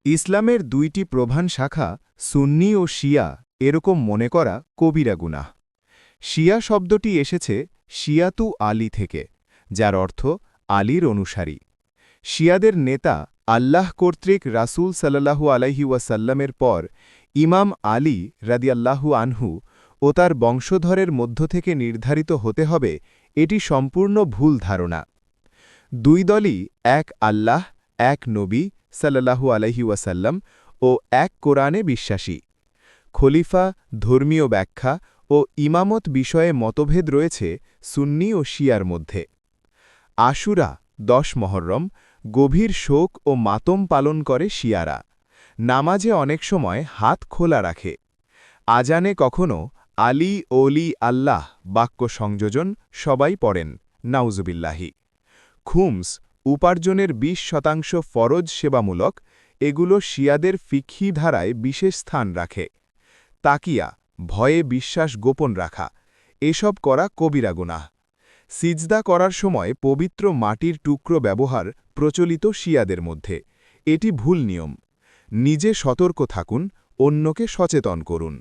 ইসলামের দুইটি প্রধান শাখা সুন্নি ও শিয়া এরকম মনে করা কবিরা গুনাহ। শিয়া শব্দটি এসেছে শিয়াতু আলী থেকে, যার অর্থ আলীর অনুসারী। শিয়াদের নেতা আল্লাহ কর্তৃক রাসূল সাল্লাল্লাহু আলাইহি ওয়াসাল্লামের পর ইমাম আলী রাদিয়াল্লাহু আনহু ও তার বংশধরের মধ্য থেকে নির্ধারিত হতে হবে, এটি সম্পূর্ণ ভুল ধারণা। দুই দলই এক আল্লাহ, এক নবী সাল্লাল্লাহু আলাইহি ওয়াসাল্লাম ও এক কোরআনে বিশ্বাসী। খলিফা, ধর্মীয় ব্যাখ্যা ও ইমামত বিষয়ে মতভেদ রয়েছে সুন্নি ও শিয়ার মধ্যে। আশুরা ১০ মহররম গভীর শোক ও মাতম পালন করে শিয়ারা। নামাজে অনেক সময় হাত খোলা রাখে। আজানে কখনো আলী ওলি আল্লাহ বাক্য সংযোজন সবাই পড়েন, নাউজুবিল্লাহি। খুমস উপার্জনের ২০% ফরজ সেবামূলক, এগুলো শিয়াদের ফিকহি ধারায় বিশেষ স্থান রাখে। তাকিয়া ভয়ে বিশ্বাস গোপন রাখা, এসব করা কবিরা গুনাহ। সিজদা করার সময় পবিত্র মাটির টুকরো ব্যবহার প্রচলিত শিয়াদের মধ্যে, এটি ভুল নিয়ম। নিজে সতর্ক থাকুন, অন্যকে সচেতন করুন।